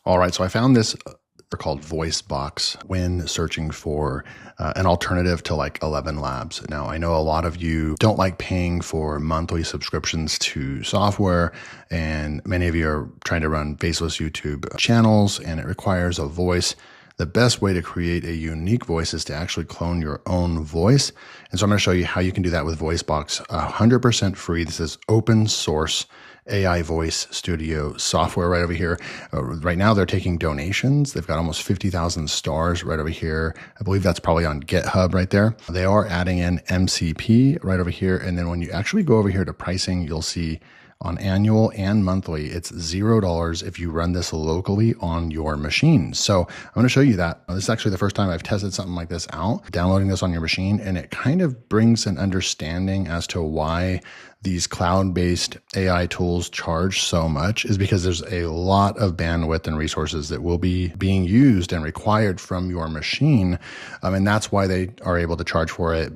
All right, so I found this they're called VoiceBox when searching for an alternative to like ElevenLabs. Now, I know a lot of you don't like paying for monthly subscriptions to software, and many of you are trying to run faceless YouTube channels, and it requires a voice. The best way to create a unique voice is to actually clone your own voice. And so I'm going to show you how you can do that with VoiceBox 100% free. This is open source AI voice studio software right over here. Right now they're taking donations. They've got almost 50,000 stars right over here. I believe that's probably on GitHub right there. They are adding in MCP right over here. And then when you actually go over here to pricing, you'll see on annual and monthly, it's $0 if you run this locally on your machine. So I'm going to show you that. This is actually the first time I've tested something like this out, downloading this on your machine, and it kind of brings an understanding as to why these cloud-based AI tools charge so much is because there's a lot of bandwidth and resources that will be being used and required from your machine. And that's why they are able to charge for it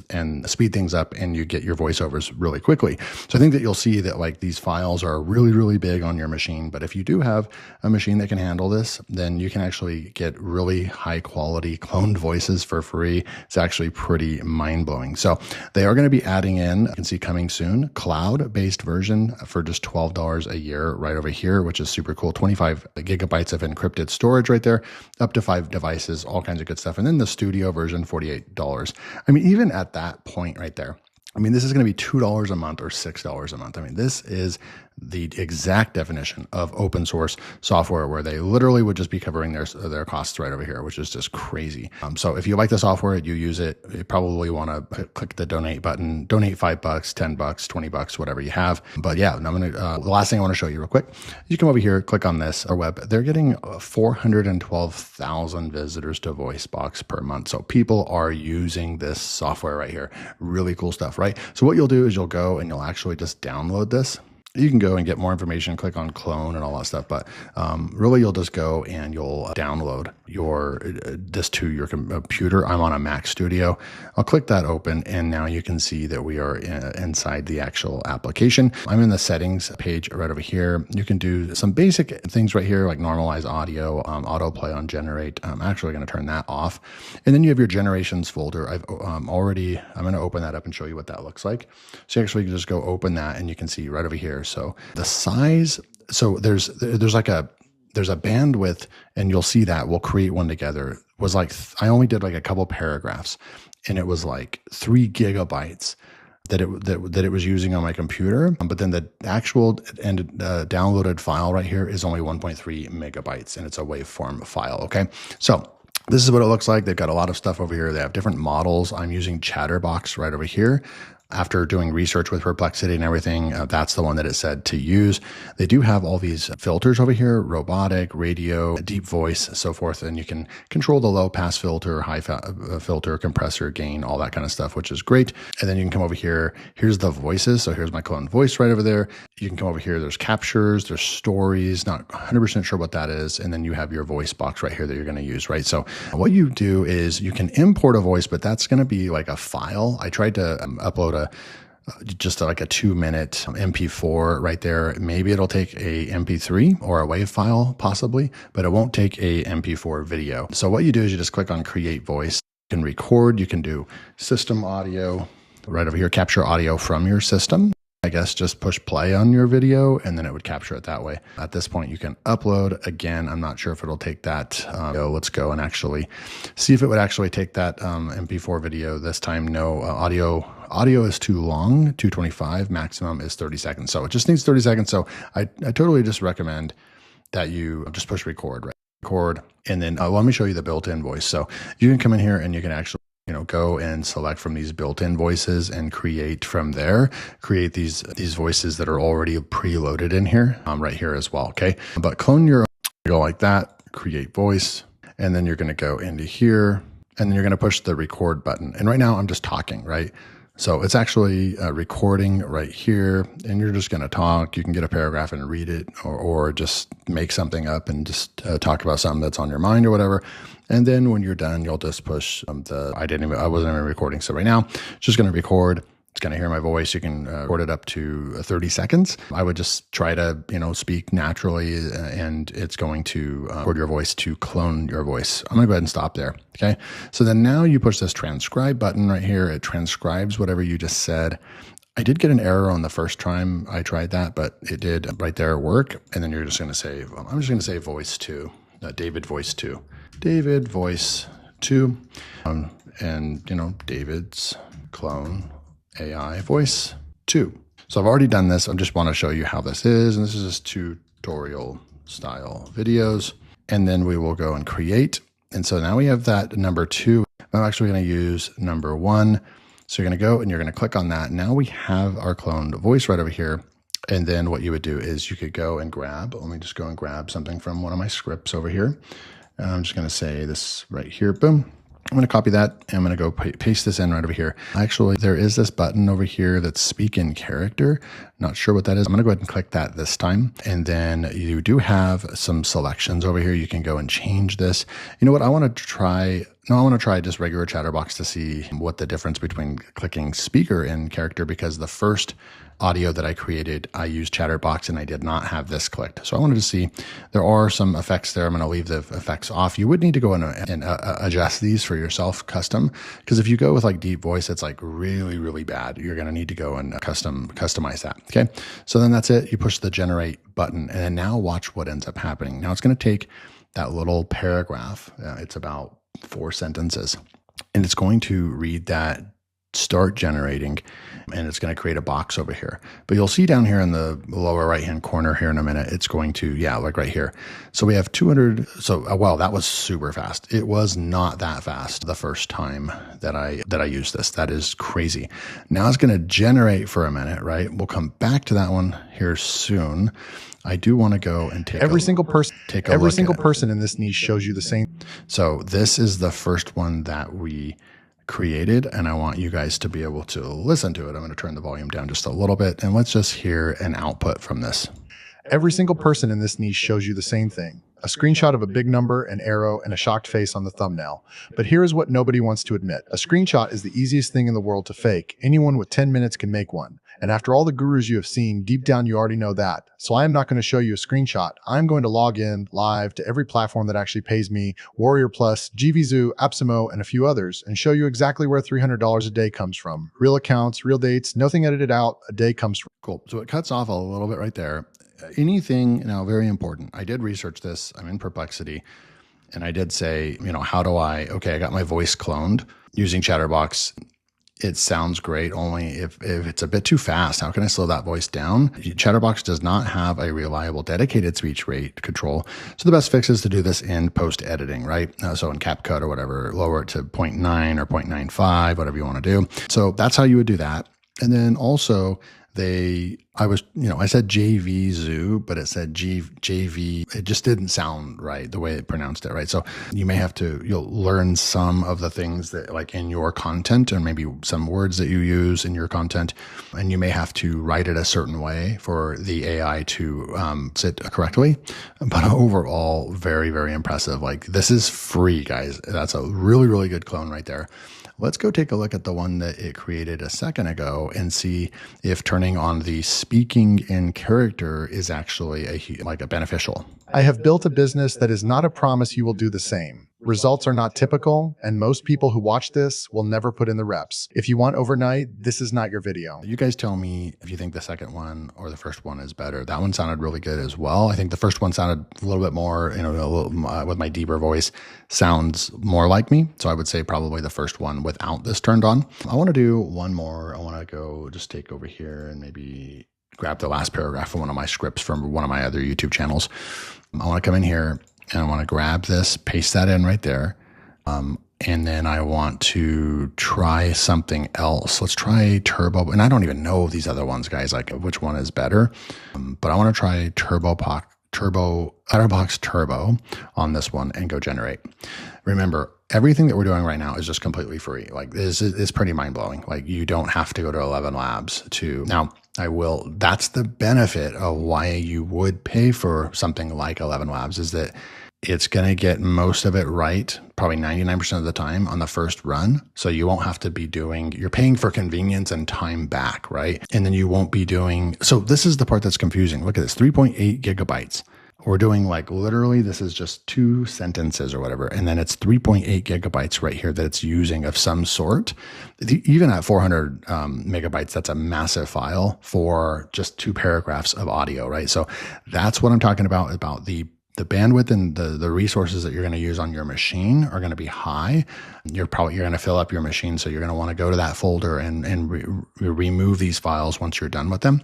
and speed things up, and you get your voiceovers really quickly. So I think that you'll see that like these files are really, really big on your machine. But if you do have a machine that can handle this, then you can actually get really high quality cloned voices for free. It's actually pretty mind blowing. So they are going to be adding in, you can see coming soon, cloud-based version for just $12 a year right over here, which is super cool. 25 gigabytes of encrypted storage right there, up to 5 devices, all kinds of good stuff. And then the studio version, $48. I mean, even at that point right there, I mean, this is going to be $2 a month or $6 a month. I mean, this is the exact definition of open source software, where they literally would just be covering their costs right over here, which is just crazy. So if you like the software, you use it, you probably want to click the donate button, donate $5, $10, $20, whatever you have. But yeah, I'm going to, the last thing I want to show you real quick, you come over here, click on this, our web, they're getting 412,000 visitors to VoiceBox per month. So people are using this software right here. Really cool stuff, right? So what you'll do is you'll go and you'll actually just download this. You can go and get more information, click on clone and all that stuff, but really you'll just go and you'll download this to your computer. I'm on a Mac Studio. I'll click that open, and now you can see that we are inside the actual application. I'm in the settings page right over here. You can do some basic things right here, like normalize audio, autoplay on generate. I'm actually going to turn that off. And then you have your generations folder. I'm going to open that up and show you what that looks like. So you actually can just go open that, and you can see right over here. So the size, so there's a bandwidth, and you'll see that we'll create one together. Was like, I only did like a couple paragraphs, and it was like 3 gigabytes that it was using on my computer. But then the actual and downloaded file right here is only 1.3 megabytes, and it's a waveform file. Okay. So this is what it looks like. They've got a lot of stuff over here. They have different models. I'm using Chatterbox right over here. After doing research with Perplexity and everything, that's the one that it said to use. They do have all these filters over here: robotic, radio, deep voice, so forth. And you can control the low pass filter, high filter, compressor, gain, all that kind of stuff, which is great. And then you can come over here. Here's the voices. So here's my clone voice right over there. You can come over here. There's captures, there's stories, not 100% sure what that is. And then you have your voice box right here that you're going to use, right? So what you do is you can import a voice, but that's going to be like a file. I tried to upload just like a 2-minute MP4 right there. Maybe it'll take a MP3 or a WAV file possibly, but it won't take a MP4 video. So what you do is you just click on create voice. You can record, you can do system audio right over here, capture audio from your system. I guess just push play on your video, and then it would capture it that way. At this point, you can upload. Again, I'm not sure if it'll take that. Let's go and actually see if it would actually take that MP4 video this time. No, audio is too long, 225, maximum is 30 seconds. So it just needs 30 seconds. So I totally just recommend that you just push record, right? Record, and then let me show you the built-in voice. So you can come in here and you can actually go and select from these built-in voices and create from there. Create these voices that are already preloaded in here, right here as well. Okay, but clone your own. Go like that, create voice, and then you're going to go into here, and then you're going to push the record button. And right now I'm just talking, right? So it's actually recording right here, and you're just going to talk. You can get a paragraph and read it, or just make something up and just talk about something that's on your mind or whatever. And then when you're done, you'll just push I wasn't even recording. So right now, it's just going to record. going to hear my voice. You can record it up to 30 seconds. I would just try to, speak naturally, and it's going to record your voice to clone your voice. I'm going to go ahead and stop there. Okay. So then now you push this transcribe button right here. It transcribes whatever you just said. I did get an error on the first time I tried that, but it did right there work. And then you're just going to say, I'm just going to say voice 2, David voice 2, David voice 2, and David's clone AI voice 2. So I've already done this. I just want to show you how this is. And this is just tutorial style videos. And then we will go and create. And so now we have that number 2. I'm actually going to use number 1. So you're going to go and you're going to click on that. Now we have our cloned voice right over here. And then what you would do is you could go and let me just go and grab something from one of my scripts over here. And I'm just going to say this right here. Boom. I'm going to copy that and I'm going to go paste this in right over here. Actually, there is this button over here that's speak in character. Not sure what that is. I'm going to go ahead and click that this time. And then you do have some selections over here. You can go and change this. You know what? I want to try just regular Chatterbox to see what the difference between clicking speaker in character, because the first audio that I created, I used Chatterbox and I did not have this clicked. So I wanted to see, there are some effects there. I'm going to leave the effects off. You would need to go in and adjust these for yourself custom, because if you go with like deep voice, it's like really, really bad. You're going to need to go and customize that. Okay. So then that's it. You push the generate button and then now watch what ends up happening. Now it's going to take that little paragraph. It's about 4 sentences, and it's going to read that, start generating, and it's going to create a box over here. But you'll see down here in the lower right hand corner here in a minute, it's going to, like right here. So we have 200. So, well, that was super fast. It was not that fast the first time that I used this. That is crazy. Now it's going to generate for a minute, right? We'll come back to that one here soon. I do want to go and take every single person in this niche shows you the same. So this is the first one that we created, and I want you guys to be able to listen to it. I'm going to turn the volume down just a little bit, and let's just hear an output from this. Every single person in this niche shows you the same thing. A screenshot of a big number, an arrow, and a shocked face on the thumbnail. But here is what nobody wants to admit. A screenshot is the easiest thing in the world to fake. Anyone with 10 minutes can make one. And after all the gurus you have seen, deep down you already know that. So I am not going to show you a screenshot. I'm going to log in live to every platform that actually pays me, Warrior Plus, GVZoo, AppSumo, and a few others, and show you exactly where $300 a day comes from. Real accounts, real dates, nothing edited out, a day comes from. Cool. So it cuts off a little bit right there. Anything, now very important. I did research this. I'm in perplexity. And I did say, how do I got my voice cloned using Chatterbox. It sounds great, only if it's a bit too fast. How can I slow that voice down? Chatterbox does not have a reliable dedicated speech rate control. So the best fix is to do this in post editing, right? So in CapCut or whatever, lower it to 0.9 or 0.95, whatever you want to do. So that's how you would do that. And then also I said JVZoo, but it said JV. It just didn't sound right the way it pronounced it, right? So you'll learn some of the things that like in your content, and maybe some words that you use in your content, and you may have to write it a certain way for the AI to sit correctly. But overall, very, very impressive. Like, this is free, guys. That's a really, really good clone right there. Let's go take a look at the one that it created a second ago and see if turning on the speaking in character is actually a beneficial. I have built a business that is not a promise you will do the same. Results are not typical, and most people who watch this will never put in the reps. If you want overnight, this is not your video. You guys tell me if you think the second one or the first one is better. That one sounded really good as well. I think the first one sounded a little bit more, with my deeper voice, sounds more like me. So I would say probably the first one without this turned on. I want to do one more. I want to go just take over here and maybe grab the last paragraph from one of my scripts from one of my other YouTube channels. I want to come in here and I want to grab this, paste that in right there. And then I want to try something else. Let's try Turbo. And I don't even know these other ones, guys, like which one is better. But I want to try Chatterbox Turbo on this one and go generate. Remember, everything that we're doing right now is just completely free. Like, this is pretty mind blowing. Like, you don't have to go to ElevenLabs to now. That's the benefit of why you would pay for something like ElevenLabs, is that It's going to get most of it right, probably 99% of the time on the first run. So you won't have to be doing, you're paying for convenience and time back, right? And then you won't be doing, so this is the part that's confusing. Look at this, 3.8 gigabytes. We're doing like literally, this is just 2 sentences or whatever. And then it's 3.8 gigabytes right here that it's using of some sort. Even at 400 megabytes, that's a massive file for just 2 paragraphs of audio, right? So that's what I'm talking about the bandwidth and the resources that you're going to use on your machine are going to be high. You're going to fill up your machine. So you're going to want to go to that folder and remove these files once you're done with them.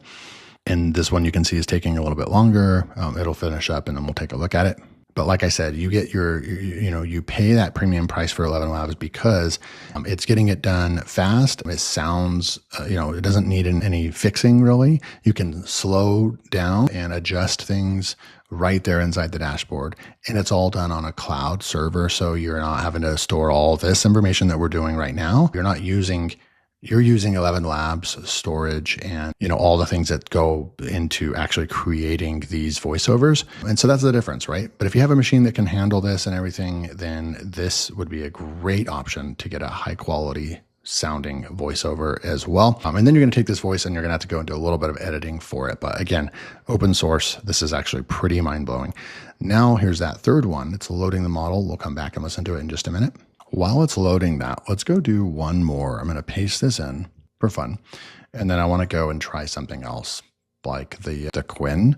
And this one you can see is taking a little bit longer. It'll finish up and then we'll take a look at it. But like I said, you get you pay that premium price for ElevenLabs because it's getting it done fast. It sounds, it doesn't need any fixing really. You can slow down and adjust things right there inside the dashboard. And it's all done on a cloud server. So you're not having to store all this information that we're doing right now. You're using ElevenLabs storage and, all the things that go into actually creating these voiceovers. And so that's the difference, right? But if you have a machine that can handle this and everything, then this would be a great option to get a high quality sounding voiceover as well. And then you're going to take this voice and you're going to have to go into a little bit of editing for it. But again, open source, this is actually pretty mind blowing. Now here's that third one. It's loading the model. We'll come back and listen to it in just a minute. While it's loading that, let's go do one more. I'm going to paste this in for fun. And then I want to go and try something else like the Quinn.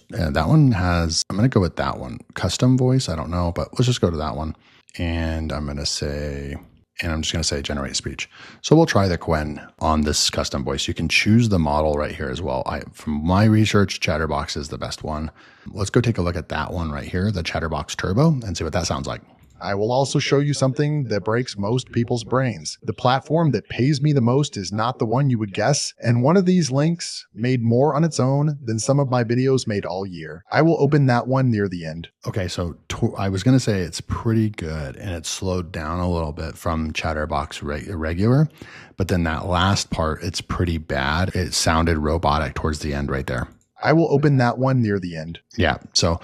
That one has, I'm going to go with that one. Custom voice, I don't know, but let's just go to that one. And I'm just going to say generate speech. So we'll try the Quinn on this custom voice. You can choose the model right here as well. From my research, Chatterbox is the best one. Let's go take a look at that one right here, the Chatterbox Turbo, and see what that sounds like. I will also show you something that breaks most people's brains. The platform that pays me the most is not the one you would guess, and one of these links made more on its own than some of my videos made all year. I will open that one near the end. Okay, so I was going to say it's pretty good, and it slowed down a little bit from Chatterbox regular, but then that last part, it's pretty bad. It sounded robotic towards the end right there. I will open that one near the end. Yeah, so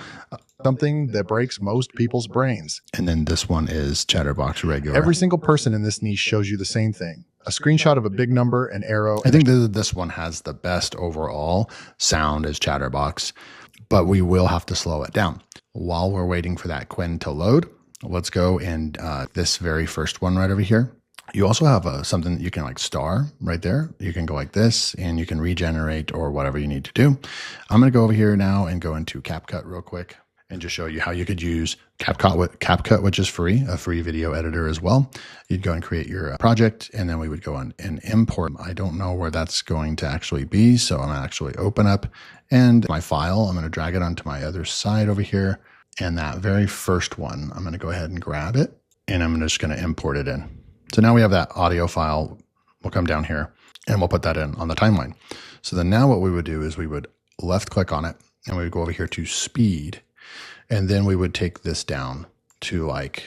something that breaks most people's brains. And then this one is Chatterbox regular. Every single person in this niche shows you the same thing. A screenshot of a big number, an arrow. I think this one has the best overall sound as Chatterbox, but we will have to slow it down. While we're waiting for that Quinn to load, let's go and this very first one right over here. You also have something that you can like star right there. You can go like this and you can regenerate or whatever you need to do. I'm going to go over here now and go into CapCut real quick and just show you how you could use CapCut, which is free, a free video editor as well. You'd go and create your project, and then we would go on and import. I don't know where that's going to actually be, so I'm going to actually open up and my file. I'm going to drag it onto my other side over here, and that very first one, I'm going to go ahead and grab it, and I'm just going to import it in. So now we have that audio file. We'll come down here, and we'll put that in on the timeline. So then now what we would do is we would left click on it, and we would go over here to speed. And then we would take this down to like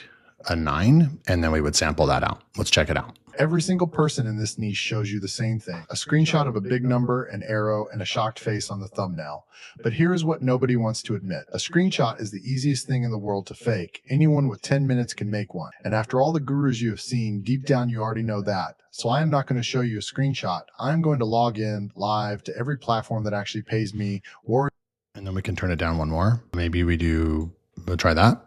a 9, and then we would sample that out. Let's check it out. Every single person in this niche shows you the same thing. A screenshot of a big number, an arrow, and a shocked face on the thumbnail. But here is what nobody wants to admit. A screenshot is the easiest thing in the world to fake. Anyone with 10 minutes can make one. And after all the gurus you have seen, deep down you already know that. So I am not going to show you a screenshot. I'm going to log in live to every platform that actually pays me, or and then we can turn it down one more. Maybe we'll try that.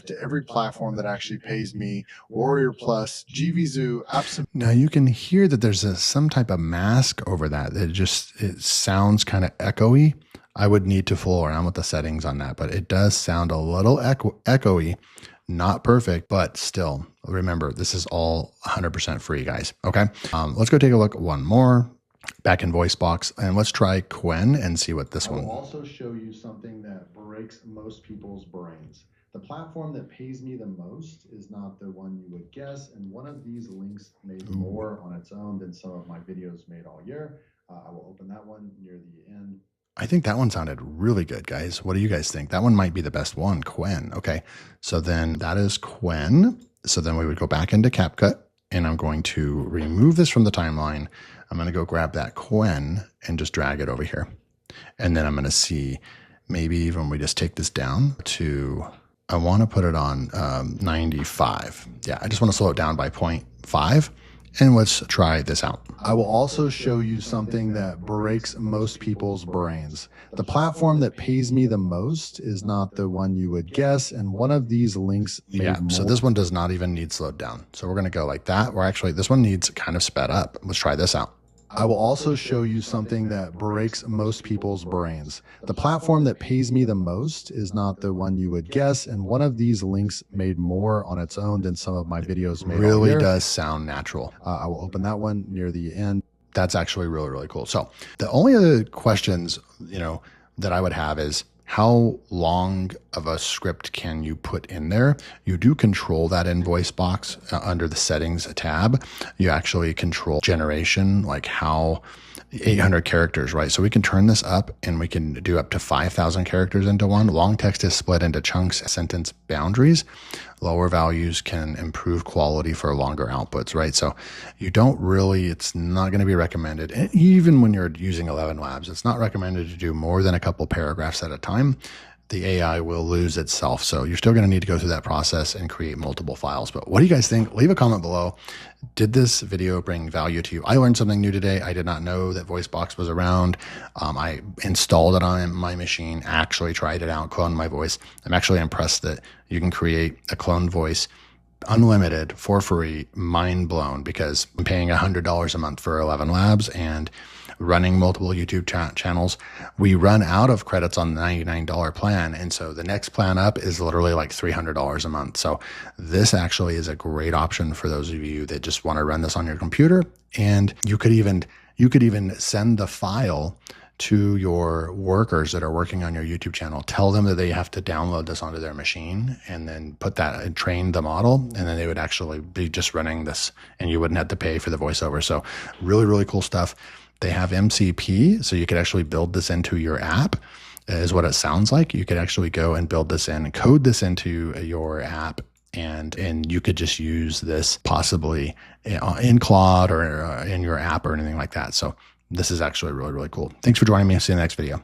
To every platform that actually pays me, Warrior Plus, GVZoo, Absolute. Now you can hear that there's some type of mask over that. It sounds kind of echoey. I would need to fool around with the settings on that, but it does sound a little echoey. Not perfect, but still, remember, this is all 100% free, guys. Okay, let's go take a look one more. Back in voice box, and let's try Quinn and see what this one. I'll also show you something that breaks most people's brains. The platform that pays me the most is not the one you would guess, and one of these links made more on its own than some of my videos made all year. I will open that one near the end. I think that one sounded really good, guys. What do you guys think? That one might be the best one, Quinn. Okay, so then that is Quinn. So then we would go back into CapCut, and I'm going to remove this from the timeline. I'm going to go grab that Quinn and just drag it over here. And then I'm going to see maybe even we just take this down to I want to put it on 95. Yeah, I just want to slow it down by 0.5. And let's try this out. I will also show you something that breaks most people's brains. The platform that pays me the most is not the one you would guess, and one of these links Yeah, so this one does not even need slowed down. So we're going to go like that, or actually this one needs kind of sped up. Let's try this out. I will also show you something that breaks most people's brains. The platform that pays me the most is not the one you would guess, and one of these links made more on its own than some of my videos made. Really does sound natural. I will open that one near the end. That's actually really, really cool. So the only other questions, that I would have is how long of a script can you put in there? You do control that in VoiceBox under the settings tab. You actually control generation, like how 800 characters, right? So we can turn this up and we can do up to 5,000 characters into one. Long text is split into chunks, sentence boundaries. Lower values can improve quality for longer outputs, right? So you don't really, it's not going to be recommended. And even when you're using ElevenLabs, it's not recommended to do more than a couple paragraphs at a time. The AI will lose itself. So you're still going to need to go through that process and create multiple files. But what do you guys think? Leave a comment below. Did this video bring value to you? I learned something new today. I did not know that VoiceBox was around. I installed it on my machine, actually tried it out, cloned my voice. I'm actually impressed that you can create a cloned voice unlimited for free, mind blown, because I'm paying $100 a month for ElevenLabs and running multiple YouTube channels. We run out of credits on the $99 plan. And so the next plan up is literally like $300 a month. So this actually is a great option for those of you that just want to run this on your computer. And you could even send the file to your workers that are working on your YouTube channel. Tell them that they have to download this onto their machine and then put that and train the model. And then they would actually be just running this and you wouldn't have to pay for the voiceover. So really, really cool stuff. They have MCP, so you could actually build this into your app, is what it sounds like. You could actually go and build this in and code this into your app, and you could just use this possibly in Claude or in your app or anything like that. So this is actually really, really cool. Thanks for joining me. See you in the next video.